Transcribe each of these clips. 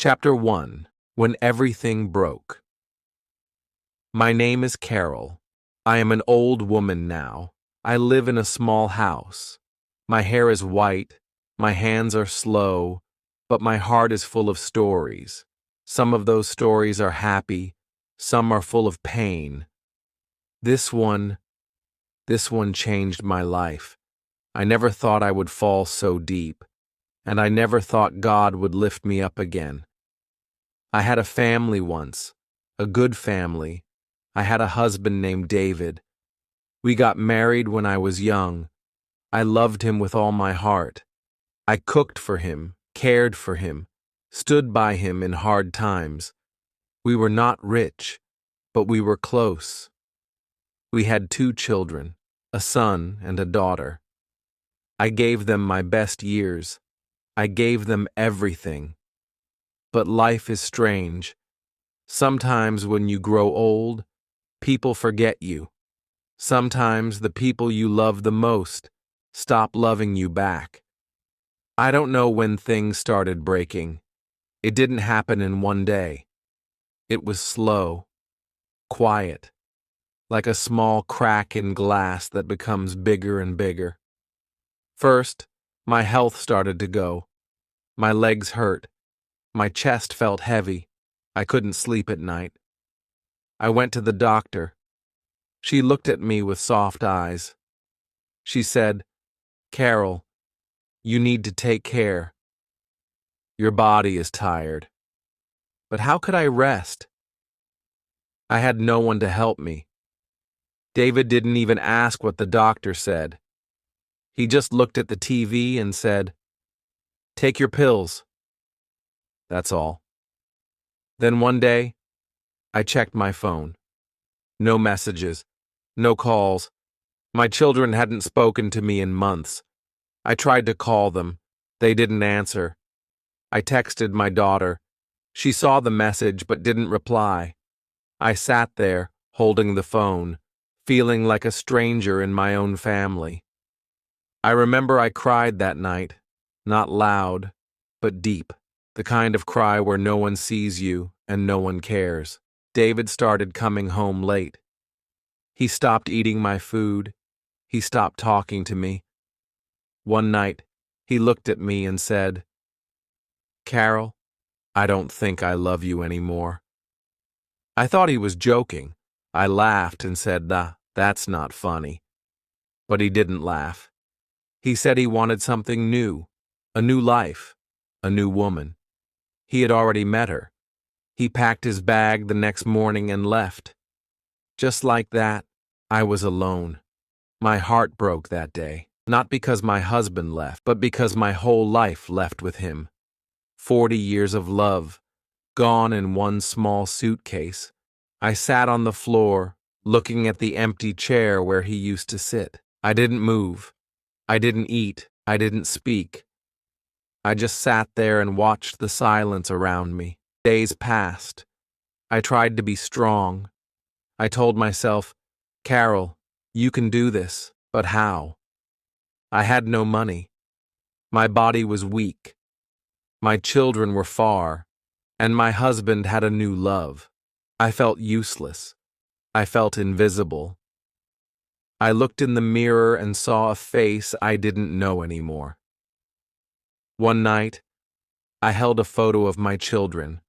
Chapter 1. When Everything Broke. My name is Carol. I am an old woman now. I live in a small house. My hair is white, my hands are slow, but my heart is full of stories. Some of those stories are happy, some are full of pain. This one changed my life. I never thought I would fall so deep, and I never thought God would lift me up again. I had a family once, a good family. I had a husband named David. We got married when I was young. I loved him with all my heart. I cooked for him, cared for him, stood by him in hard times. We were not rich, but we were close. We had 2 children, a son and a daughter. I gave them my best years. I gave them everything. But life is strange. Sometimes when you grow old, people forget you. Sometimes the people you love the most stop loving you back. I don't know when things started breaking. It didn't happen in one day. It was slow, quiet, like a small crack in glass that becomes bigger and bigger. First, my health started to go. My legs hurt. My chest felt heavy. I couldn't sleep at night. I went to the doctor. She looked at me with soft eyes. She said, "Carol, you need to take care. Your body is tired." But how could I rest? I had no one to help me. David didn't even ask what the doctor said. He just looked at the TV and said, "Take your pills." That's all. Then one day, I checked my phone. No messages, no calls. My children hadn't spoken to me in months. I tried to call them. They didn't answer. I texted my daughter. She saw the message but didn't reply. I sat there, holding the phone, feeling like a stranger in my own family. I remember I cried that night, not loud, but deep. The kind of cry where no one sees you and no one cares. David started coming home late. He stopped eating my food. He stopped talking to me. One night, he looked at me and said, "Carol, I don't think I love you anymore." I thought he was joking. I laughed and said, "That's not funny." But he didn't laugh. He said he wanted something new, a new life, a new woman. He had already met her. He packed his bag the next morning and left. Just like that, I was alone. My heart broke that day, not because my husband left, but because my whole life left with him. 40 years of love, gone in one small suitcase. I sat on the floor, looking at the empty chair where he used to sit. I didn't move. I didn't eat. I didn't speak. I just sat there and watched the silence around me. Days passed. I tried to be strong. I told myself, "Carol, you can do this," but how? I had no money. My body was weak. My children were far, and my husband had a new love. I felt useless. I felt invisible. I looked in the mirror and saw a face I didn't know anymore. One night, I held a photo of my children.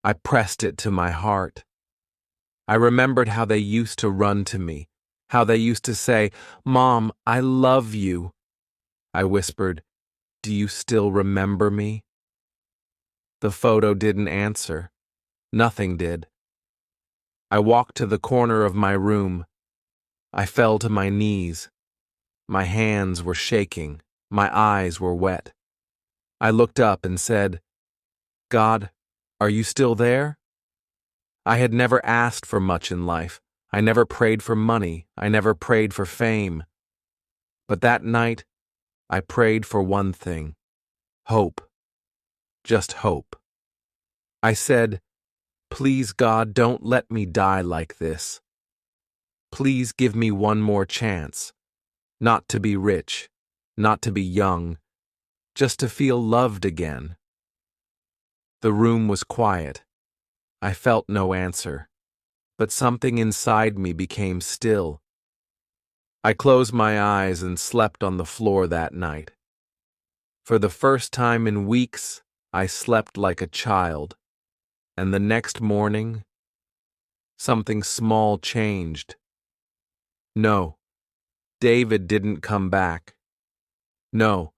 I pressed it to my heart. I remembered how they used to run to me, how they used to say, "Mom, I love you." I whispered, "Do you still remember me?" The photo didn't answer. Nothing did. I walked to the corner of my room. I fell to my knees. My hands were shaking. My eyes were wet. I looked up and said, "God, are you still there?" I had never asked for much in life. I never prayed for money. I never prayed for fame. But that night, I prayed for one thing: hope. Just hope. I said, "Please, God, don't let me die like this. Please give me one more chance. Not to be rich, not to be young, just to feel loved again." The room was quiet. I felt no answer, but something inside me became still. I closed my eyes and slept on the floor that night. For the first time in weeks, I slept like a child, and the next morning, something small changed. No, David didn't come back. No,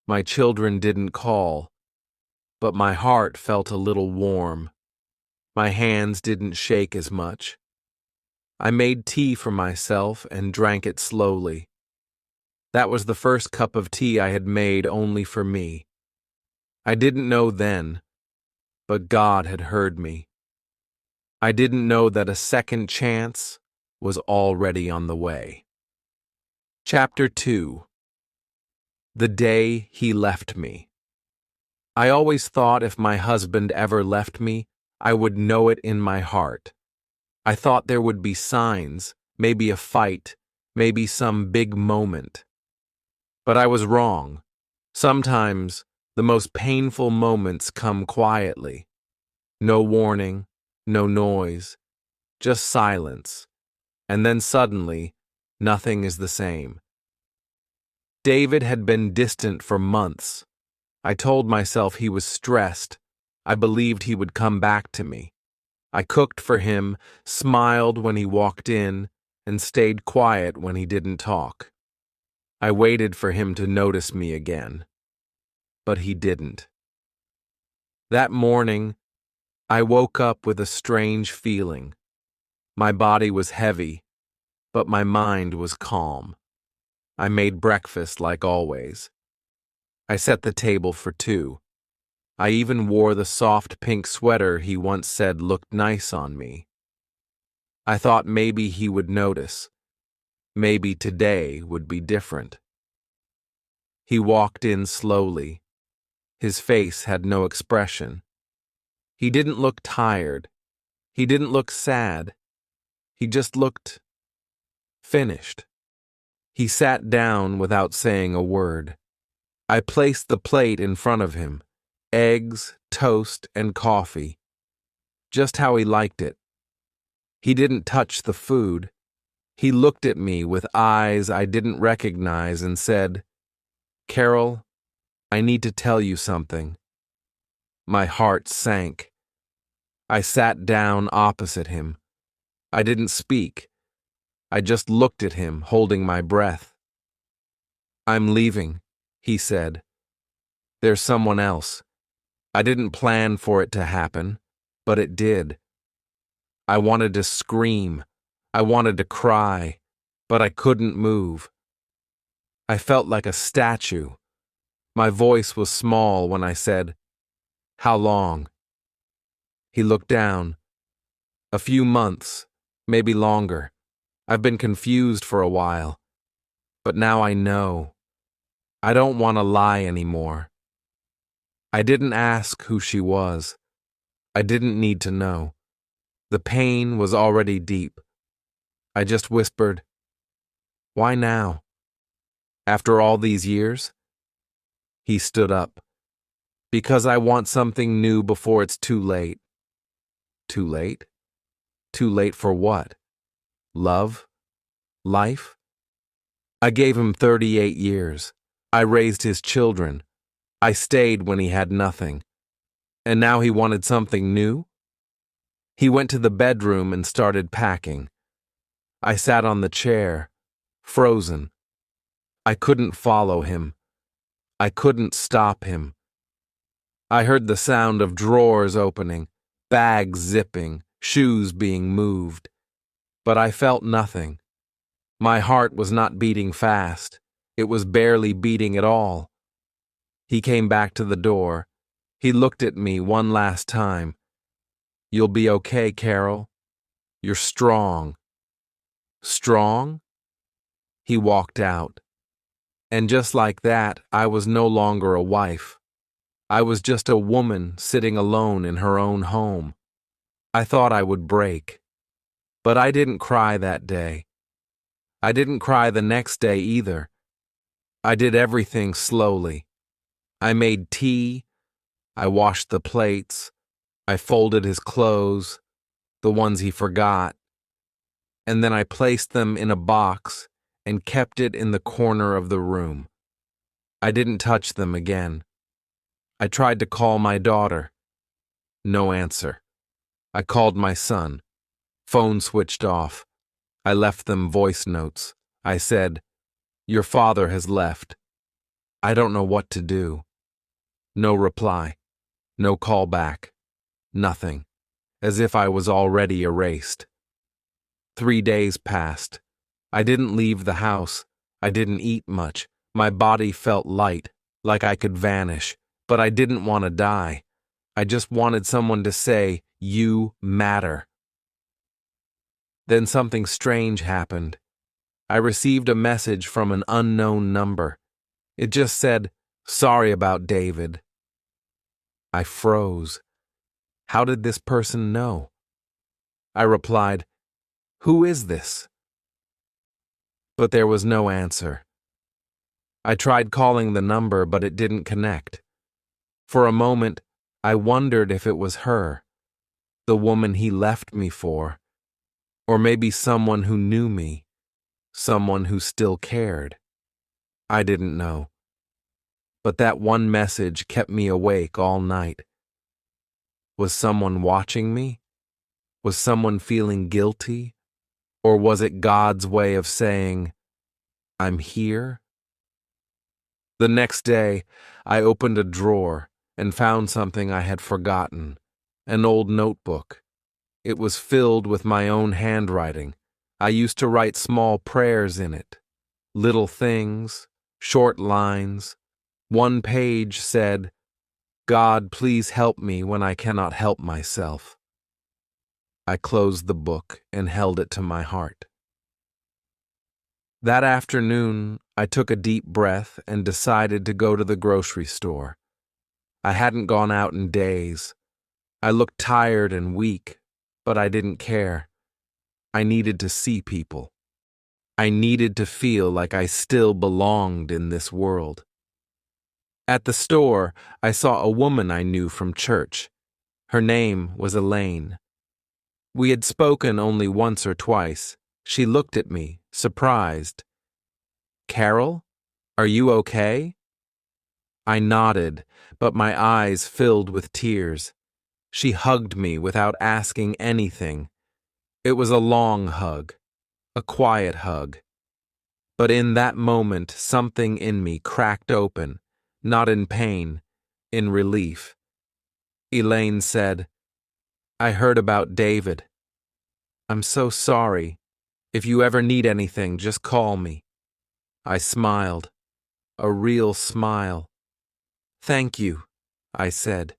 my children didn't call, but my heart felt a little warm. My hands didn't shake as much. I made tea for myself and drank it slowly. That was the first cup of tea I had made only for me. I didn't know then, but God had heard me. I didn't know that a second chance was already on the way. Chapter 2. The Day He Left Me. I always thought if my husband ever left me, I would know it in my heart. I thought there would be signs, maybe a fight, maybe some big moment. But I was wrong. Sometimes the most painful moments come quietly. No warning, no noise, just silence. And then suddenly, nothing is the same. David had been distant for months. I told myself he was stressed. I believed he would come back to me. I cooked for him, smiled when he walked in, and stayed quiet when he didn't talk. I waited for him to notice me again. But he didn't. That morning, I woke up with a strange feeling. My body was heavy, but my mind was calm. I made breakfast like always. I set the table for two. I even wore the soft pink sweater he once said looked nice on me. I thought maybe he would notice. Maybe today would be different. He walked in slowly. His face had no expression. He didn't look tired. He didn't look sad. He just looked finished. He sat down without saying a word. I placed the plate in front of him. Eggs, toast, and coffee. Just how he liked it. He didn't touch the food. He looked at me with eyes I didn't recognize and said, "Carol, I need to tell you something." My heart sank. I sat down opposite him. I didn't speak. I just looked at him, holding my breath. "I'm leaving," he said. "There's someone else. I didn't plan for it to happen, but it did." I wanted to scream. I wanted to cry, but I couldn't move. I felt like a statue. My voice was small when I said, "How long?" He looked down. "A few months, maybe longer. I've been confused for a while. But now I know. I don't want to lie anymore." I didn't ask who she was. I didn't need to know. The pain was already deep. I just whispered, "Why now? After all these years?" He stood up. "Because I want something new before it's too late." Too late? Too late for what? Love? Life? I gave him 38 years. I raised his children. I stayed when he had nothing. And now he wanted something new? He went to the bedroom and started packing. I sat on the chair, frozen. I couldn't follow him. I couldn't stop him. I heard the sound of drawers opening, bags zipping, shoes being moved. But I felt nothing. My heart was not beating fast. It was barely beating at all. He came back to the door. He looked at me one last time. "You'll be okay, Carol. You're strong." Strong? He walked out. And just like that, I was no longer a wife. I was just a woman sitting alone in her own home. I thought I would break. But I didn't cry that day. I didn't cry the next day either. I did everything slowly. I made tea, I washed the plates. I folded his clothes, the ones he forgot, and then I placed them in a box and kept it in the corner of the room. I didn't touch them again. I tried to call my daughter. No answer. I called my son. Phone switched off. I left them voice notes. I said, "Your father has left. I don't know what to do." No reply. No call back. Nothing. As if I was already erased. 3 days passed. I didn't leave the house. I didn't eat much. My body felt light, like I could vanish, but I didn't want to die. I just wanted someone to say, "You matter." Then something strange happened. I received a message from an unknown number. It just said, "Sorry about David." I froze. How did this person know? I replied, "Who is this?" But there was no answer. I tried calling the number, but it didn't connect. For a moment, I wondered if it was her, the woman he left me for, or maybe someone who knew me, someone who still cared. I didn't know. But that one message kept me awake all night. Was someone watching me? Was someone feeling guilty? Or was it God's way of saying, "I'm here"? The next day, I opened a drawer and found something I had forgotten, an old notebook. It was filled with my own handwriting. I used to write small prayers in it, little things, short lines. One page said, "God, please help me when I cannot help myself." I closed the book and held it to my heart. That afternoon, I took a deep breath and decided to go to the grocery store. I hadn't gone out in days. I looked tired and weak, but I didn't care. I needed to see people. I needed to feel like I still belonged in this world. At the store, I saw a woman I knew from church. Her name was Elaine. We had spoken only once or twice. She looked at me, surprised. "Carol, are you okay?" I nodded, but my eyes filled with tears. She hugged me without asking anything. It was a long hug, a quiet hug. But in that moment, something in me cracked open, not in pain, in relief. Elaine said, "I heard about David. I'm so sorry. If you ever need anything, just call me." I smiled, a real smile. "Thank you," I said.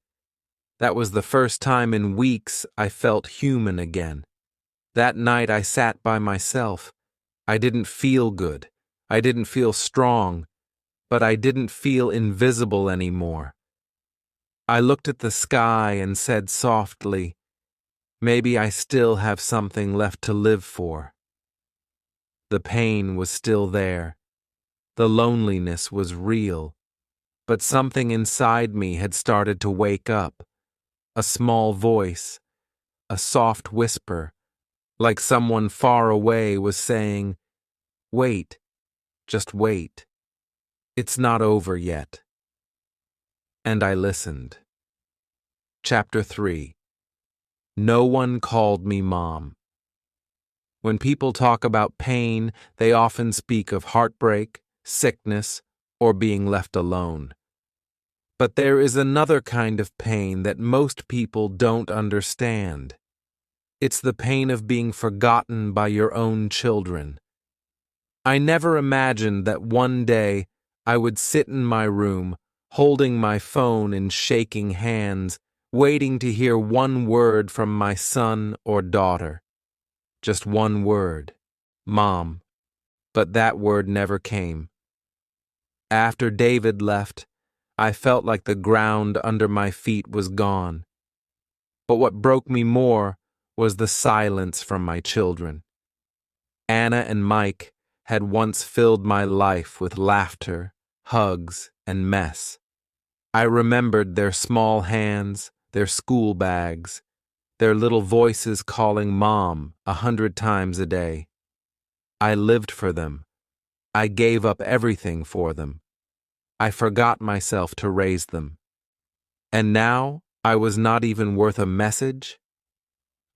That was the first time in weeks I felt human again. That night I sat by myself. I didn't feel good. I didn't feel strong, but I didn't feel invisible anymore. I looked at the sky and said softly, "Maybe I still have something left to live for." The pain was still there. The loneliness was real. But something inside me had started to wake up. A small voice, a soft whisper, like someone far away was saying, "Wait, just wait. It's not over yet." And I listened. Chapter 3. No one called me mom. When people talk about pain, they often speak of heartbreak, sickness, or being left alone. But there is another kind of pain that most people don't understand. It's the pain of being forgotten by your own children. I never imagined that one day I would sit in my room, holding my phone in shaking hands, waiting to hear one word from my son or daughter. Just one word, "Mom," but that word never came. After David left, I felt like the ground under my feet was gone. But what broke me more was the silence from my children. Anna and Mike had once filled my life with laughter, hugs, and mess. I remembered their small hands, their school bags, their little voices calling Mom 100 times a day. I lived for them. I gave up everything for them. I forgot myself to raise them. And now I was not even worth a message?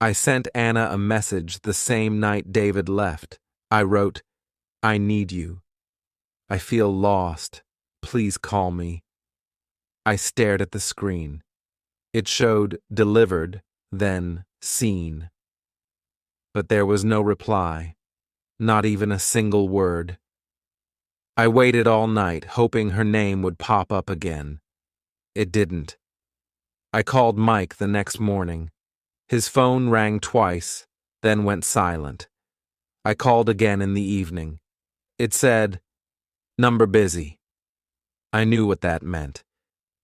I sent Anna a message the same night David left. I wrote, "I need you. I feel lost. Please call me." I stared at the screen. It showed delivered, then seen. But there was no reply, not even a single word. I waited all night, hoping her name would pop up again. It didn't. I called Mike the next morning. His phone rang twice, then went silent. I called again in the evening. It said, "Number busy." I knew what that meant.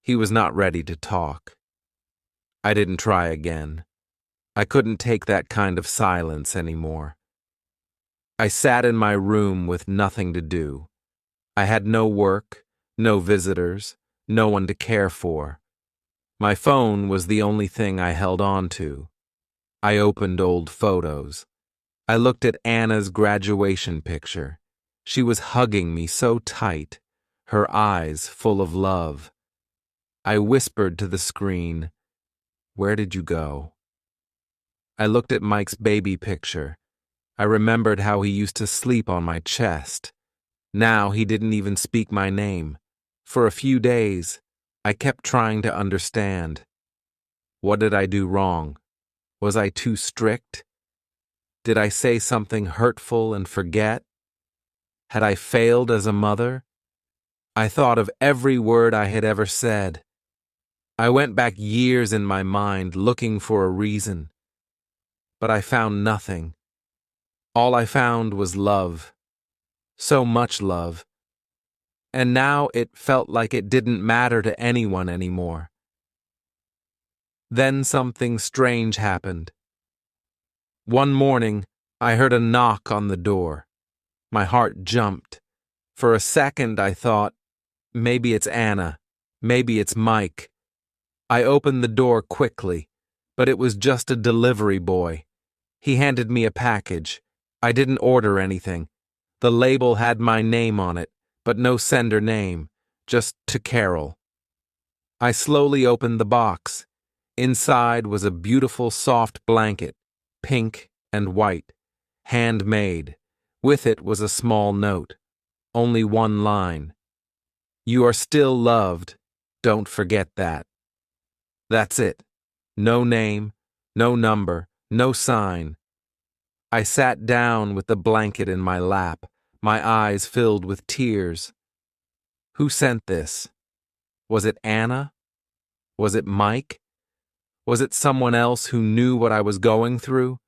He was not ready to talk. I didn't try again. I couldn't take that kind of silence anymore. I sat in my room with nothing to do. I had no work, no visitors, no one to care for. My phone was the only thing I held on to. I opened old photos. I looked at Anna's graduation picture. She was hugging me so tight, her eyes full of love. I whispered to the screen, "Where did you go?" I looked at Mike's baby picture. I remembered how he used to sleep on my chest. Now he didn't even speak my name. For a few days, I kept trying to understand. What did I do wrong? Was I too strict? Did I say something hurtful and forget? Had I failed as a mother? I thought of every word I had ever said. I went back years in my mind looking for a reason. But I found nothing. All I found was love. So much love. And now it felt like it didn't matter to anyone anymore. Then something strange happened. One morning, I heard a knock on the door. My heart jumped. For a second, I thought, maybe it's Anna. Maybe it's Mike. I opened the door quickly, but it was just a delivery boy. He handed me a package. I didn't order anything. The label had my name on it, but no sender name, just to Carol. I slowly opened the box. Inside was a beautiful soft blanket, pink and white, handmade. With it was a small note, only one line. "You are still loved. Don't forget that." That's it. No name, no number, no sign. I sat down with the blanket in my lap, my eyes filled with tears. Who sent this? Was it Anna? Was it Mike? Was it someone else who knew what I was going through?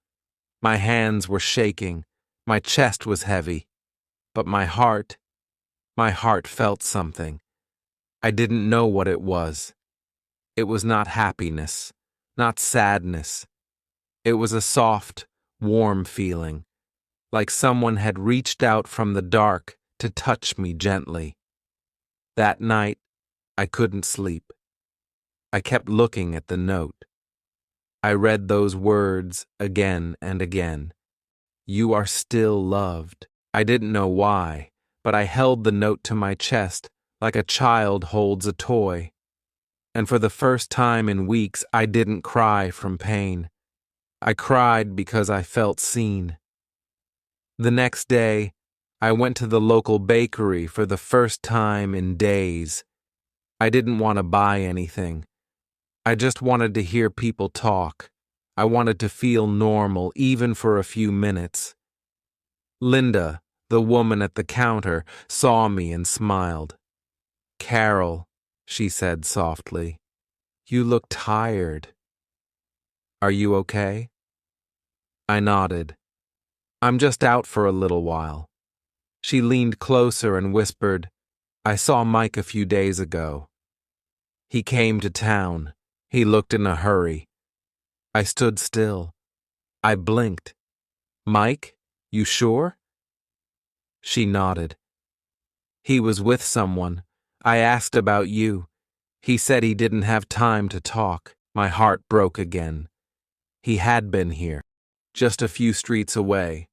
My hands were shaking, my chest was heavy, but my heart felt something. I didn't know what it was. It was not happiness, not sadness. It was a soft, warm feeling, like someone had reached out from the dark to touch me gently. That night, I couldn't sleep. I kept looking at the note. I read those words again and again. "You are still loved." I didn't know why, but I held the note to my chest like a child holds a toy. And for the first time in weeks, I didn't cry from pain. I cried because I felt seen. The next day, I went to the local bakery for the first time in days. I didn't want to buy anything. I just wanted to hear people talk. I wanted to feel normal, even for a few minutes. Linda, the woman at the counter, saw me and smiled. "Carol," she said softly, "you look tired. Are you okay?" I nodded. "I'm just out for a little while." She leaned closer and whispered, "I saw Mike a few days ago. He came to town. He looked in a hurry." I stood still. I blinked. "Mike, you sure?" She nodded. "He was with someone. I asked about you. He said he didn't have time to talk. My heart broke again. He had been here, just a few streets away.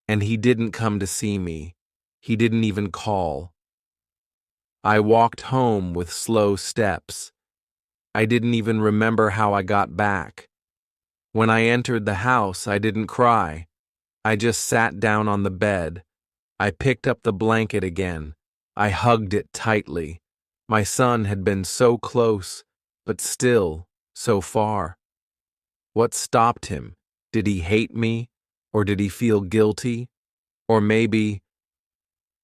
And he didn't come to see me. He didn't even call. I walked home with slow steps. I didn't even remember how I got back. When I entered the house, I didn't cry. I just sat down on the bed. I picked up the blanket again. I hugged it tightly. My son had been so close, but still so far. What stopped him? Did he hate me? Or did he feel guilty? Or maybe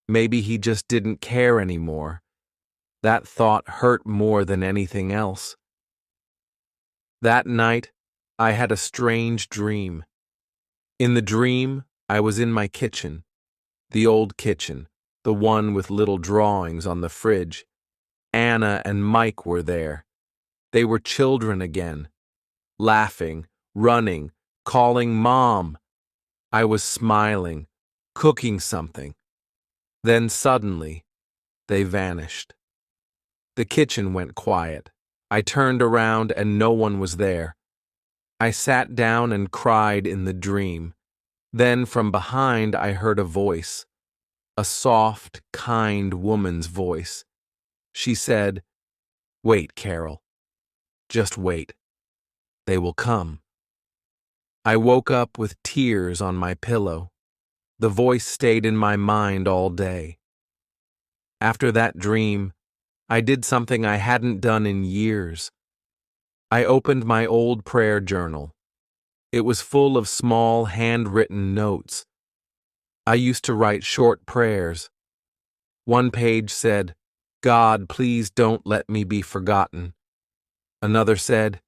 he just didn't care anymore. That thought hurt more than anything else. That night, I had a strange dream. In the dream, I was in my kitchen, the old kitchen, the one with little drawings on the fridge. Anna and Mike were there. They were children again, laughing, running, calling Mom. I was smiling, cooking something. Then suddenly, they vanished. The kitchen went quiet. I turned around and no one was there. I sat down and cried in the dream. Then from behind I heard a voice, a soft, kind woman's voice. She said, "Wait, Carol. Just wait. They will come." I woke up with tears on my pillow. The voice stayed in my mind all day. After that dream, I did something I hadn't done in years. I opened my old prayer journal. It was full of small handwritten notes. I used to write short prayers. One page said, "God, please don't let me be forgotten." Another said,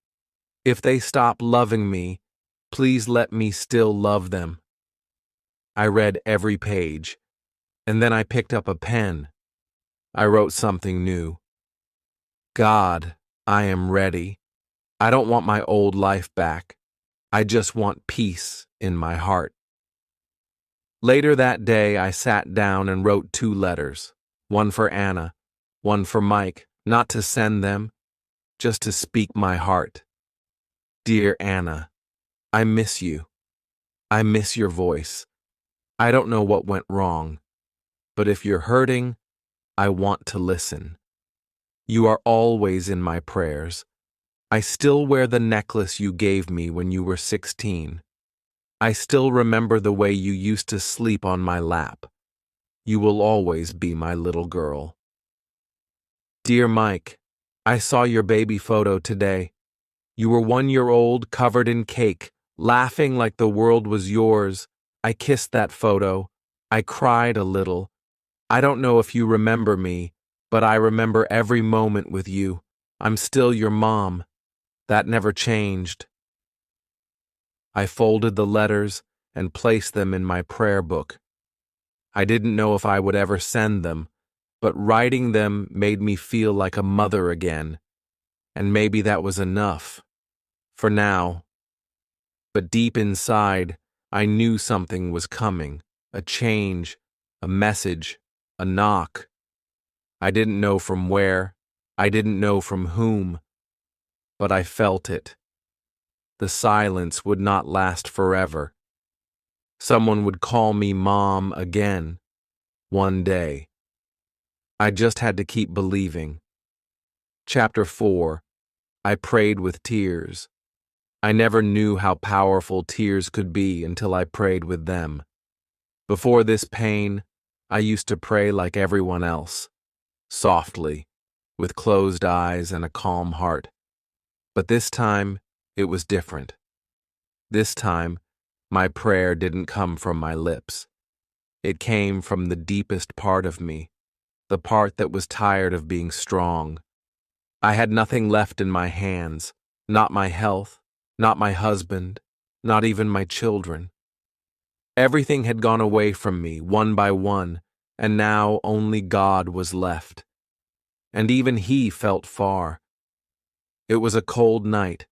"If they stop loving me, please let me still love them." I read every page, and then I picked up a pen. I wrote something new. God, I am ready. I don't want my old life back. I just want peace in my heart. Later that day, I sat down and wrote 2 letters, one for Anna, one for Mike, not to send them, just to speak my heart. Dear Anna, I miss you. I miss your voice. I don't know what went wrong, but if you're hurting, I want to listen. You are always in my prayers. I still wear the necklace you gave me when you were 16. I still remember the way you used to sleep on my lap. You will always be my little girl. Dear Mike, I saw your baby photo today. You were 1 year old, covered in cake, laughing like the world was yours. I kissed that photo. I cried a little. I don't know if you remember me, but I remember every moment with you. I'm still your mom. That never changed. I folded the letters and placed them in my prayer book. I didn't know if I would ever send them, but writing them made me feel like a mother again, and maybe that was enough. For now. But deep inside, I knew something was coming, a change, a message, a knock. I didn't know from where, I didn't know from whom, but I felt it. The silence would not last forever. Someone would call me Mom again, one day. I just had to keep believing. Chapter 4. I prayed with tears. I never knew how powerful tears could be until I prayed with them. Before this pain, I used to pray like everyone else, softly, with closed eyes and a calm heart. But this time, it was different. This time, my prayer didn't come from my lips. It came from the deepest part of me, the part that was tired of being strong. I had nothing left in my hands, not my health, not my husband, not even my children. Everything had gone away from me, one by one, and now only God was left. And even He felt far. It was a cold night.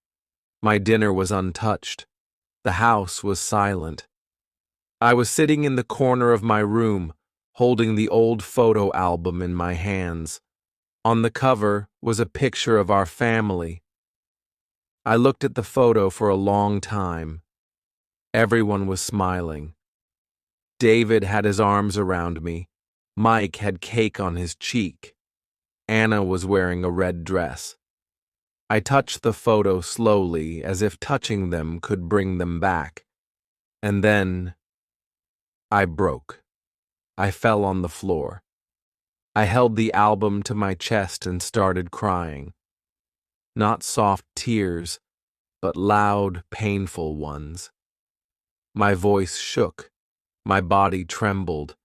My dinner was untouched. The house was silent. I was sitting in the corner of my room, holding the old photo album in my hands. On the cover was a picture of our family. I looked at the photo for a long time. Everyone was smiling. David had his arms around me. Mike had cake on his cheek. Anna was wearing a red dress. I touched the photo slowly, as if touching them could bring them back. And then I broke. I fell on the floor. I held the album to my chest and started crying. Not soft tears, but loud, painful ones. My voice shook, my body trembled,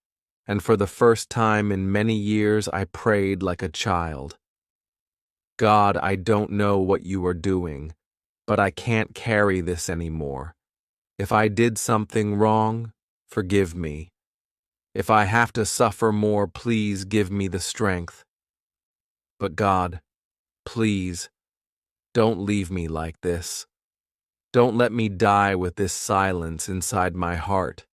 and for the first time in many years I prayed like a child. God, I don't know what you are doing, but I can't carry this anymore. If I did something wrong, forgive me. If I have to suffer more, please give me the strength. But God, please, don't leave me like this. Don't let me die with this silence inside my heart.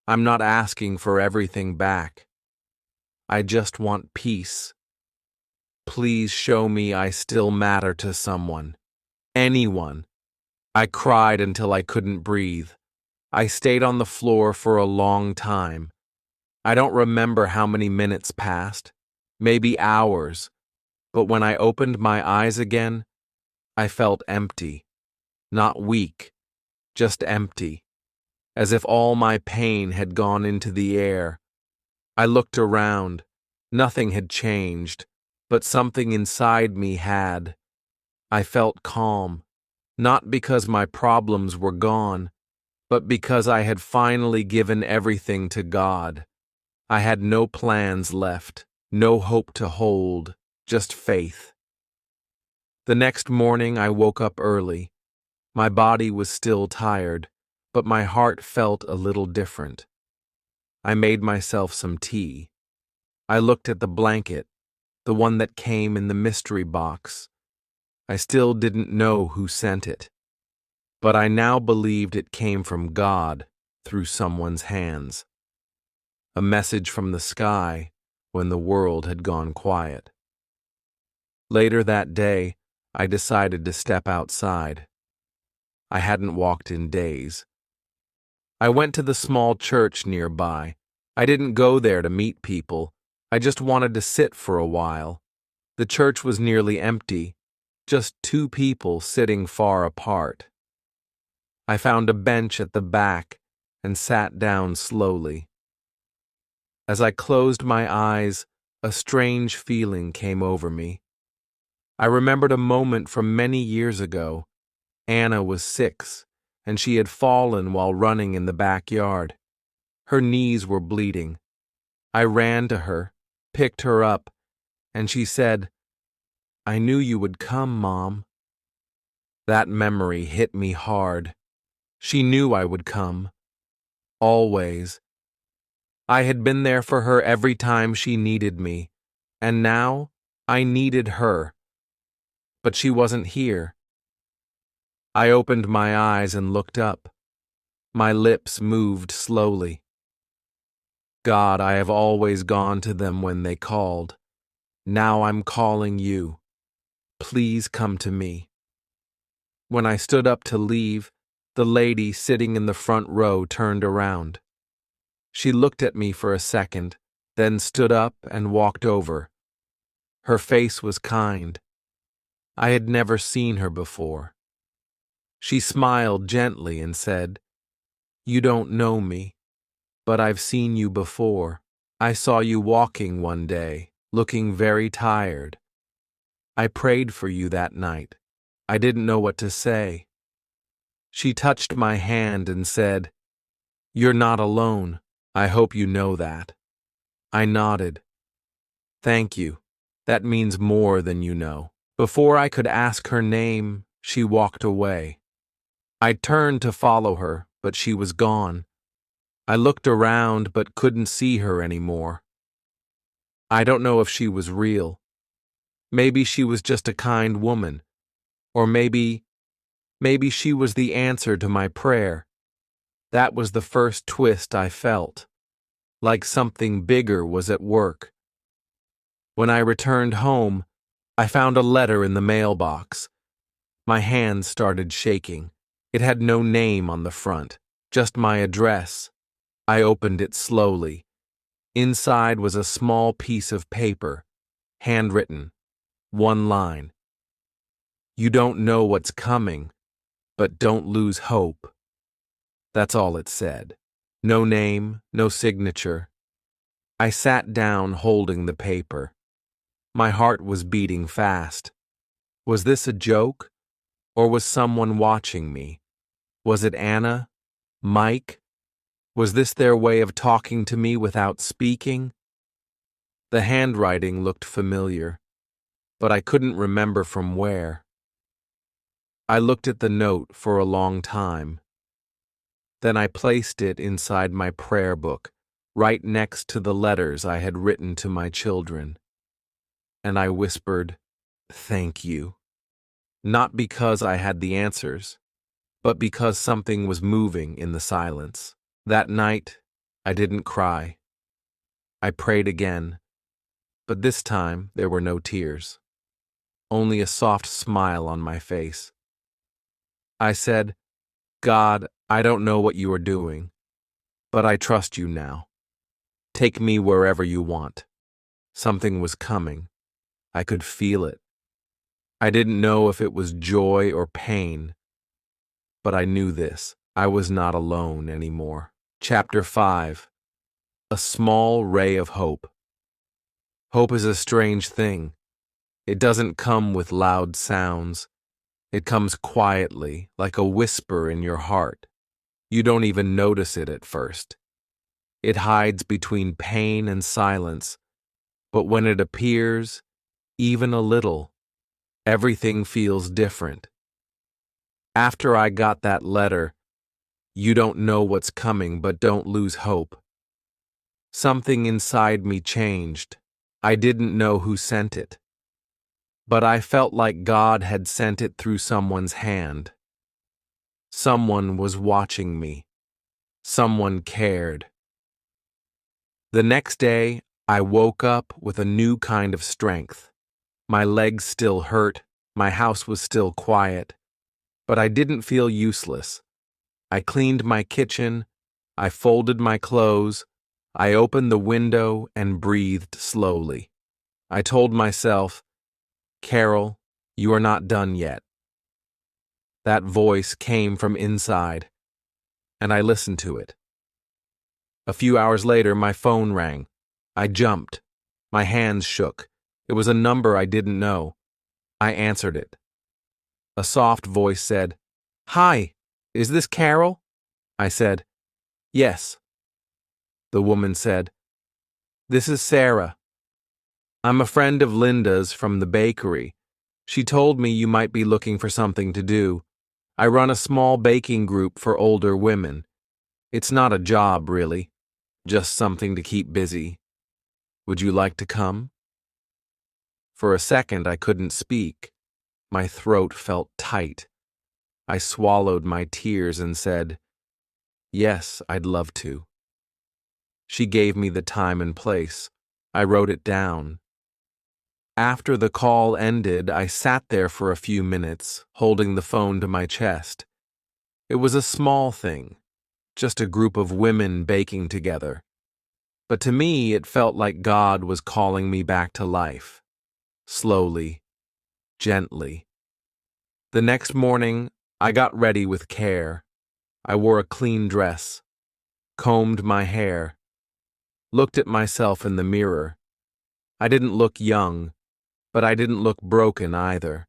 I'm not asking for everything back. I just want peace. Please show me I still matter to someone. Anyone. I cried until I couldn't breathe. I stayed on the floor for a long time. I don't remember how many minutes passed, maybe hours, but when I opened my eyes again, I felt empty. Not weak, just empty, as if all my pain had gone into the air. I looked around. Nothing had changed, but something inside me had. I felt calm, not because my problems were gone, but because I had finally given everything to God. I had no plans left, no hope to hold, just faith. The next morning I woke up early. My body was still tired, but my heart felt a little different. I made myself some tea. I looked at the blanket, the one that came in the mystery box. I still didn't know who sent it, but I now believed it came from God through someone's hands. A message from the sky when the world had gone quiet. Later that day, I decided to step outside. I hadn't walked in days. I went to the small church nearby. I didn't go there to meet people. I just wanted to sit for a while. The church was nearly empty, just two people sitting far apart. I found a bench at the back and sat down slowly. As I closed my eyes, a strange feeling came over me. I remembered a moment from many years ago. Anna was 6, and she had fallen while running in the backyard. Her knees were bleeding. I ran to her, picked her up, and she said, "I knew you would come, Mom." That memory hit me hard. She knew I would come. Always. I had been there for her every time she needed me, and now I needed her. But she wasn't here. I opened my eyes and looked up. My lips moved slowly. God, I have always gone to them when they called. Now I'm calling you. Please come to me. When I stood up to leave, the lady sitting in the front row turned around. She looked at me for a second, then stood up and walked over. Her face was kind. I had never seen her before. She smiled gently and said, "You don't know me, but I've seen you before. I saw you walking one day, looking very tired. I prayed for you that night. I didn't know what to say." She touched my hand and said, "You're not alone. I hope you know that." I nodded. "Thank you. That means more than you know." Before I could ask her name, she walked away. I turned to follow her, but she was gone. I looked around but couldn't see her anymore. I don't know if she was real. Maybe she was just a kind woman. Or maybe she was the answer to my prayer. That was the first twist I felt. Like something bigger was at work. When I returned home, I found a letter in the mailbox. My hands started shaking. It had no name on the front, just my address. I opened it slowly. Inside was a small piece of paper, handwritten, one line. You don't know what's coming, but don't lose hope. That's all it said. No name, no signature. I sat down holding the paper. My heart was beating fast. Was this a joke? Or was someone watching me? Was it Anna? Mike? Was this their way of talking to me without speaking? The handwriting looked familiar, but I couldn't remember from where. I looked at the note for a long time. Then I placed it inside my prayer book, right next to the letters I had written to my children. And I whispered, "Thank you." Not because I had the answers, but because something was moving in the silence. That night, I didn't cry. I prayed again, but this time there were no tears, only a soft smile on my face. I said, "God, I don't know what you are doing, but I trust you now. Take me wherever you want." Something was coming. I could feel it. I didn't know if it was joy or pain, but I knew this. I was not alone anymore. Chapter 5. A small ray of hope. Hope is a strange thing. It doesn't come with loud sounds. It comes quietly, like a whisper in your heart. You don't even notice it at first. It hides between pain and silence, but when it appears, even a little, everything feels different. After I got that letter, "You don't know what's coming, but don't lose hope," something inside me changed. I didn't know who sent it, but I felt like God had sent it through someone's hand. Someone was watching me. Someone cared. The next day, I woke up with a new kind of strength. My legs still hurt, my house was still quiet, but I didn't feel useless. I cleaned my kitchen, I folded my clothes, I opened the window and breathed slowly. I told myself, "Carol, you are not done yet." That voice came from inside, and I listened to it. A few hours later, my phone rang. I jumped. My hands shook. It was a number I didn't know. I answered it. A soft voice said, "Hi, is this Carol?" I said, "Yes." The woman said, "This is Sarah. I'm a friend of Linda's from the bakery. She told me you might be looking for something to do. I run a small baking group for older women. It's not a job, really, just something to keep busy. Would you like to come?" For a second, I couldn't speak. My throat felt tight. I swallowed my tears and said, "Yes, I'd love to." She gave me the time and place. I wrote it down. After the call ended, I sat there for a few minutes, holding the phone to my chest. It was a small thing, just a group of women baking together. But to me, it felt like God was calling me back to life. Slowly, gently. The next morning, I got ready with care. I wore a clean dress, combed my hair, looked at myself in the mirror. I didn't look young, but I didn't look broken either.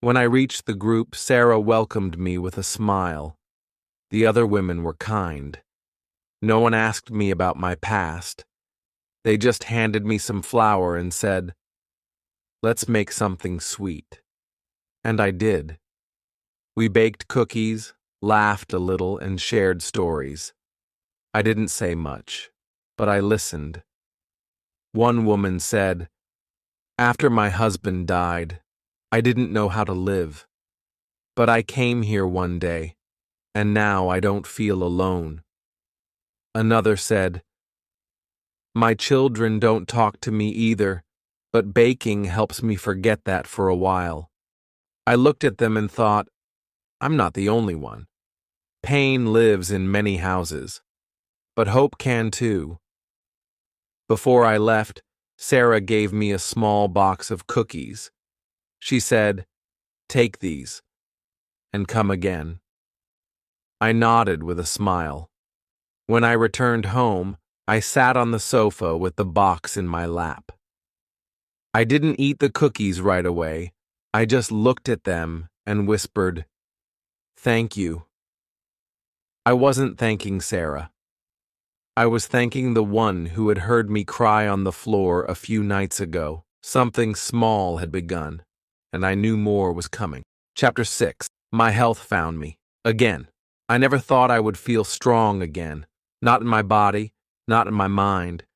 When I reached the group, Sarah welcomed me with a smile. The other women were kind. No one asked me about my past. They just handed me some flour and said, "Let's make something sweet." And I did. We baked cookies, laughed a little, and shared stories. I didn't say much, but I listened. One woman said, "After my husband died, I didn't know how to live. But I came here one day, and now I don't feel alone." Another said, My children don't talk to me either, but baking helps me forget that for a while. I looked at them and thought, I'm not the only one. Pain lives in many houses, but hope can too. Before I left, Sarah gave me a small box of cookies. She said, "Take these, and come again." I nodded with a smile. When I returned home, I sat on the sofa with the box in my lap. I didn't eat the cookies right away. I just looked at them and whispered, "Thank you." I wasn't thanking Sarah. I was thanking the one who had heard me cry on the floor a few nights ago. Something small had begun, and I knew more was coming. Chapter 6. My health found me. Again. I never thought I would feel strong again. Not in my body, not in my mind.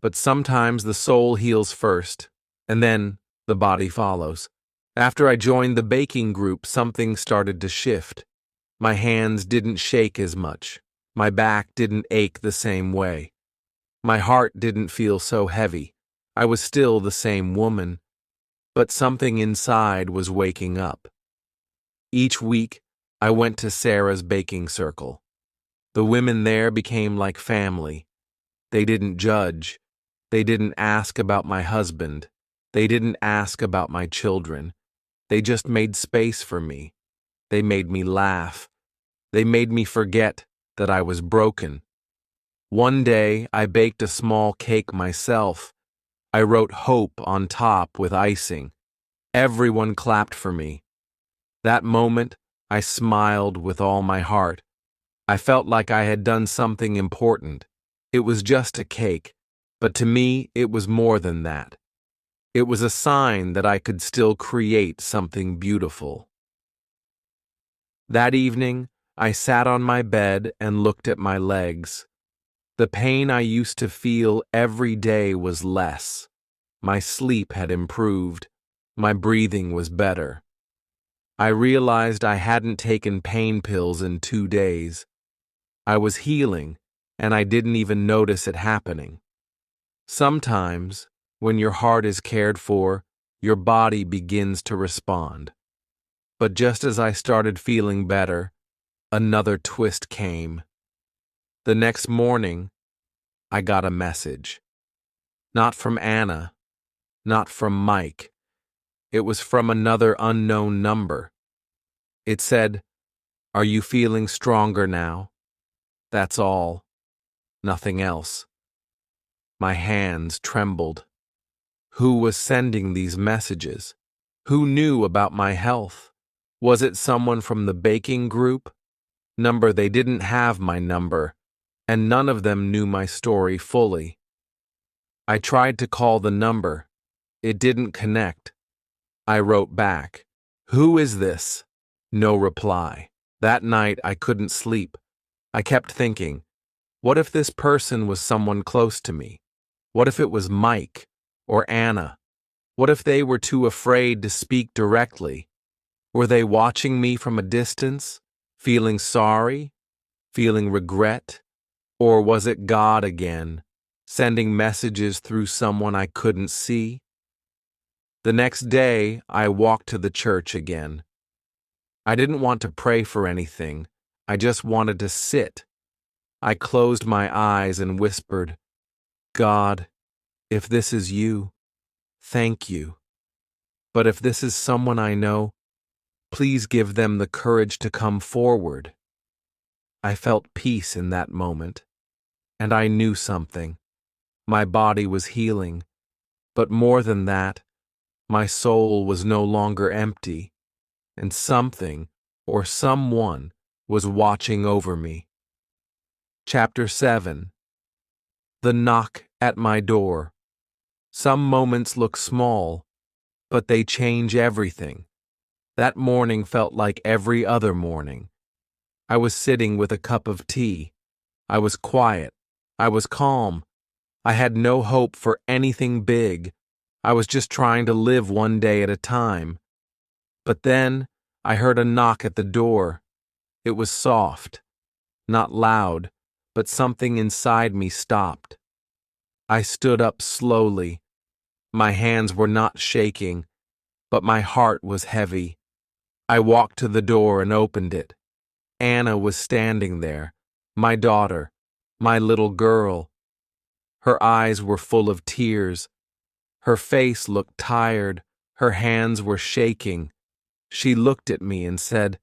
But sometimes the soul heals first, and then the body follows. After I joined the baking group, something started to shift. My hands didn't shake as much. My back didn't ache the same way. My heart didn't feel so heavy. I was still the same woman, but something inside was waking up. Each week, I went to Sarah's baking circle. The women there became like family. They didn't judge. They didn't ask about my husband. They didn't ask about my children. They just made space for me. They made me laugh. They made me forget that I was broken. One day, I baked a small cake myself. I wrote hope on top with icing. Everyone clapped for me. That moment, I smiled with all my heart. I felt like I had done something important. It was just a cake, but to me, it was more than that. It was a sign that I could still create something beautiful. That evening, I sat on my bed and looked at my legs. The pain I used to feel every day was less. My sleep had improved. My breathing was better. I realized I hadn't taken pain pills in 2 days. I was healing, and I didn't even notice it happening. Sometimes, when your heart is cared for, your body begins to respond. But just as I started feeling better, another twist came. The next morning, I got a message. Not from Anna, not from Mike. It was from another unknown number. It said, "Are you feeling stronger now?" That's all. Nothing else. My hands trembled. Who was sending these messages? Who knew about my health? Was it someone from the baking group? They didn't have my number, and none of them knew my story fully. I tried to call the number. It didn't connect. I wrote back, "Who is this?" No reply. That night I couldn't sleep. I kept thinking, what if this person was someone close to me? What if it was Mike or Anna? What if they were too afraid to speak directly? Were they watching me from a distance, feeling sorry, feeling regret? Or was it God again, sending messages through someone I couldn't see? The next day, I walked to the church again. I didn't want to pray for anything. I just wanted to sit. I closed my eyes and whispered, "God, if this is you, thank you. But if this is someone I know, please give them the courage to come forward." I felt peace in that moment, and I knew something. My body was healing, but more than that, my soul was no longer empty, and something or someone was watching over me. Chapter 7. The knock at my door. Some moments look small, but they change everything. That morning felt like every other morning. I was sitting with a cup of tea. I was quiet. I was calm. I had no hope for anything big. I was just trying to live one day at a time. But then I heard a knock at the door. It was soft, not loud, but something inside me stopped. I stood up slowly. My hands were not shaking, but my heart was heavy. I walked to the door and opened it. Anna was standing there, my daughter, my little girl. Her eyes were full of tears. Her face looked tired. Her hands were shaking. She looked at me and said,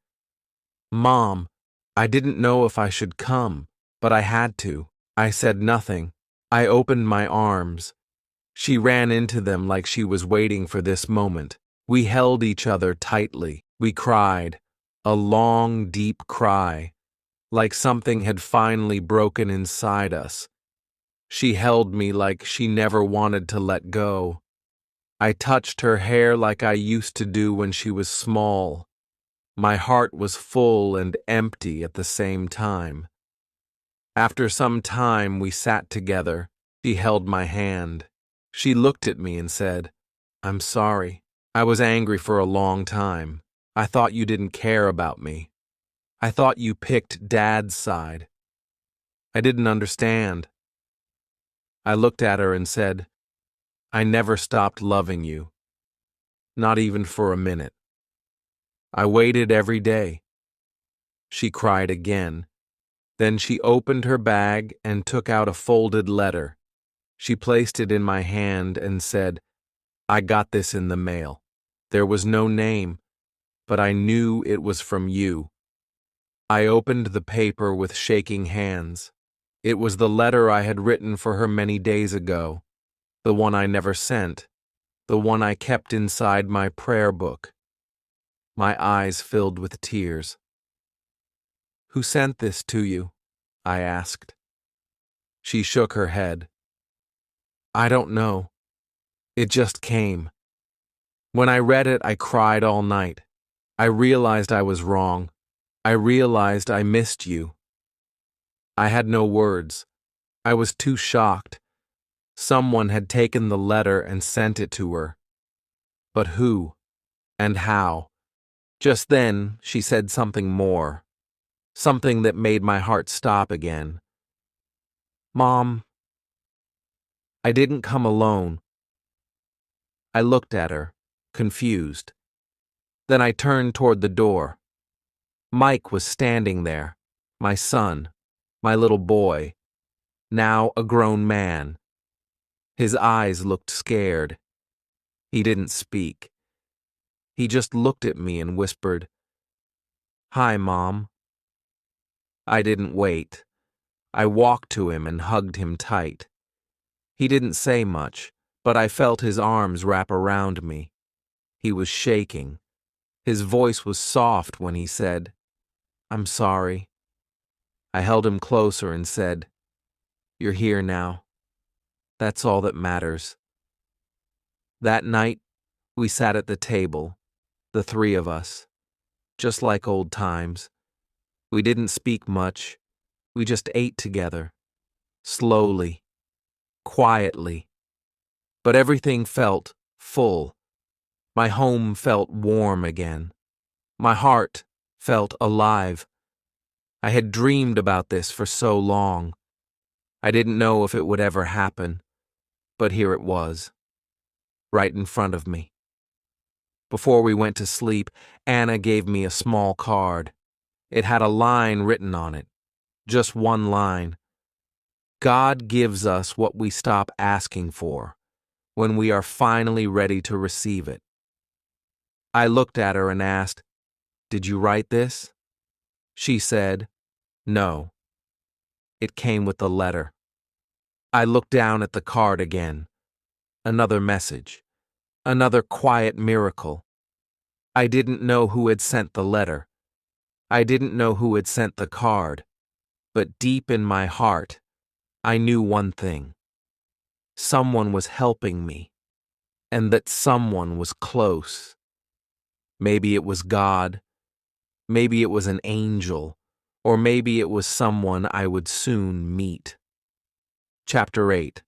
"Mom, I didn't know if I should come, but I had to." I said nothing. I opened my arms. She ran into them like she was waiting for this moment. We held each other tightly. We cried, a long, deep cry, like something had finally broken inside us. She held me like she never wanted to let go. I touched her hair like I used to do when she was small. My heart was full and empty at the same time. After some time, we sat together. She held my hand. She looked at me and said, "I'm sorry. I was angry for a long time. I thought you didn't care about me. I thought you picked Dad's side. I didn't understand." I looked at her and said, "I never stopped loving you. Not even for a minute. I waited every day." She cried again. Then she opened her bag and took out a folded letter. She placed it in my hand and said, "I got this in the mail. There was no name, but I knew it was from you." I opened the paper with shaking hands. It was the letter I had written for her many days ago, the one I never sent, the one I kept inside my prayer book. My eyes filled with tears. "Who sent this to you?" I asked. She shook her head. "I don't know. It just came. When I read it, I cried all night. I realized I was wrong. I realized I missed you." I had no words. I was too shocked. Someone had taken the letter and sent it to her. But who? And how? Just then, she said something more. Something that made my heart stop again. "Mom, I didn't come alone." I looked at her, confused. Then I turned toward the door. Mike was standing there, my son, my little boy, now a grown man. His eyes looked scared. He didn't speak. He just looked at me and whispered, "Hi, Mom." I didn't wait. I walked to him and hugged him tight. He didn't say much, but I felt his arms wrap around me. He was shaking. His voice was soft when he said, "I'm sorry." I held him closer and said, "You're here now. That's all that matters." That night, we sat at the table, the three of us, just like old times. We didn't speak much. We just ate together, slowly, quietly. But everything felt full. My home felt warm again. My heart felt alive. I had dreamed about this for so long. I didn't know if it would ever happen, but here it was, right in front of me. Before we went to sleep, Anna gave me a small card. It had a line written on it, just one line. God gives us what we stop asking for, when we are finally ready to receive it. I looked at her and asked, "Did you write this?" She said, "No." It came with the letter. I looked down at the card again. Another message. Another quiet miracle. I didn't know who had sent the letter. I didn't know who had sent the card. But deep in my heart, I knew one thing. Someone was helping me, and that someone was close. Maybe it was God. Maybe it was an angel. Or maybe it was someone I would soon meet. Chapter 8.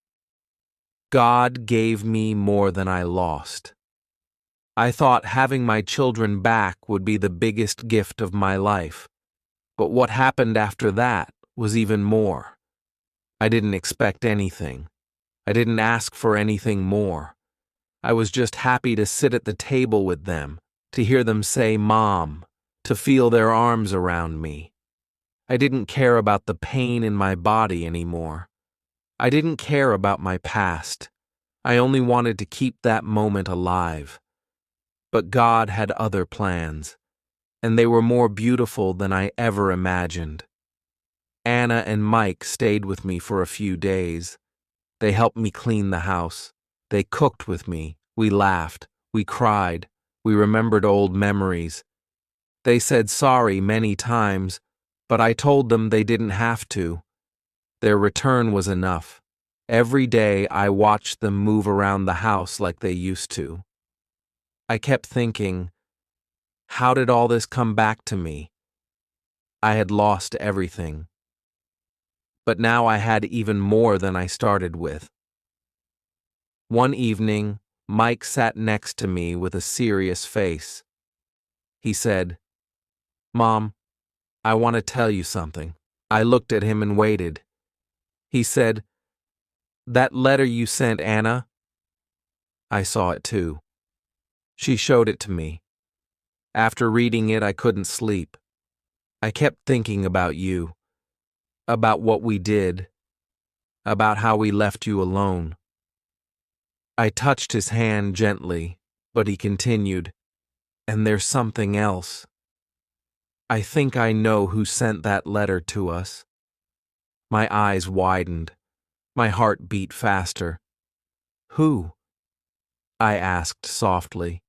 God gave me more than I lost. I thought having my children back would be the biggest gift of my life. But what happened after that was even more. I didn't expect anything. I didn't ask for anything more. I was just happy to sit at the table with them, to hear them say Mom, to feel their arms around me. I didn't care about the pain in my body anymore. I didn't care about my past. I only wanted to keep that moment alive. But God had other plans, and they were more beautiful than I ever imagined. Anna and Mike stayed with me for a few days. They helped me clean the house. They cooked with me. We laughed. We cried. We remembered old memories. They said sorry many times, but I told them they didn't have to. Their return was enough. Every day I watched them move around the house like they used to. I kept thinking, how did all this come back to me? I had lost everything. But now I had even more than I started with. One evening, Mike sat next to me with a serious face. He said, Mom, I want to tell you something. I looked at him and waited. He said, that letter you sent Anna? I saw it too. She showed it to me. After reading it, I couldn't sleep. I kept thinking about you, about what we did, about how we left you alone. I touched his hand gently, but he continued, and there's something else. I think I know who sent that letter to us. My eyes widened. My heart beat faster. Who? I asked softly.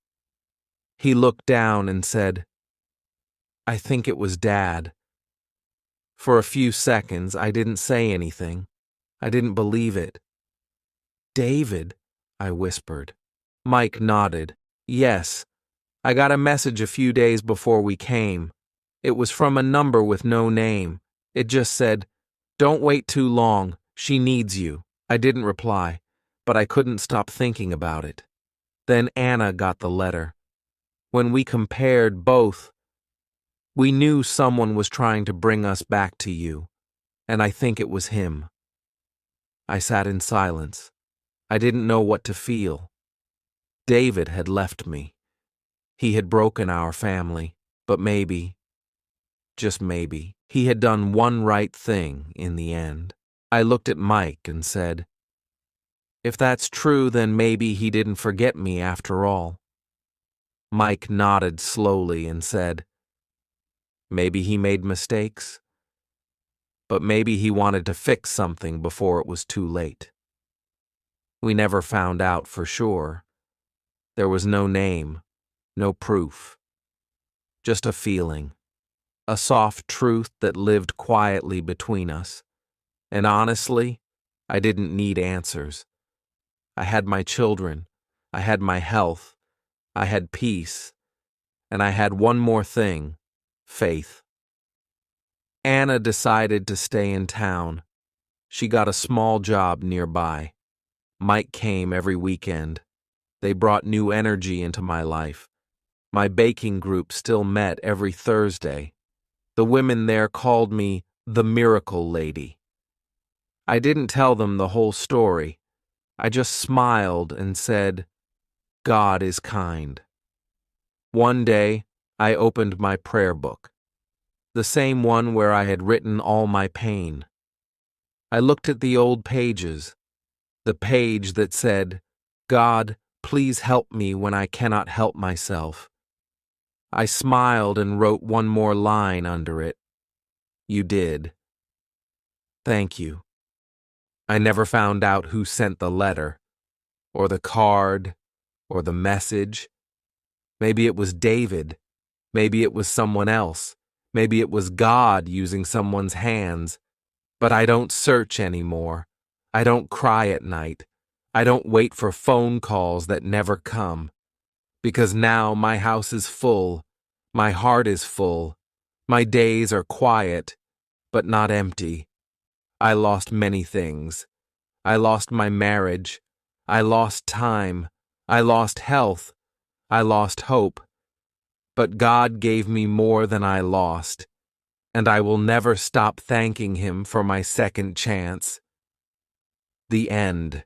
He looked down and said, I think it was Dad. For a few seconds, I didn't say anything. I didn't believe it. David, I whispered. Mike nodded. Yes, I got a message a few days before we came. It was from a number with no name. It just said, don't wait too long, she needs you. I didn't reply, but I couldn't stop thinking about it. Then Anna got the letter. When we compared both, we knew someone was trying to bring us back to you, and I think it was him. I sat in silence. I didn't know what to feel. David had left me. He had broken our family, but maybe, just maybe, he had done one right thing in the end. I looked at Mike and said, if that's true, then maybe he didn't forget me after all. Mike nodded slowly and said, maybe he made mistakes, but maybe he wanted to fix something before it was too late. We never found out for sure. There was no name, no proof, just a feeling, a soft truth that lived quietly between us. And honestly, I didn't need answers. I had my children, I had my health, I had peace, and I had one more thing, faith. Anna decided to stay in town. She got a small job nearby. Mike came every weekend. They brought new energy into my life. My baking group still met every Thursday. The women there called me the Miracle Lady. I didn't tell them the whole story. I just smiled and said, God is kind. One day, I opened my prayer book, the same one where I had written all my pain. I looked at the old pages, the page that said, God, please help me when I cannot help myself. I smiled and wrote one more line under it. You did. Thank you. I never found out who sent the letter, or the card, or the message. Maybe it was David. Maybe it was someone else. Maybe it was God using someone's hands. But I don't search anymore. I don't cry at night. I don't wait for phone calls that never come. Because now my house is full. My heart is full. My days are quiet, but not empty. I lost many things. I lost my marriage. I lost time. I lost health. I lost hope. But God gave me more than I lost, and I will never stop thanking Him for my second chance. The end.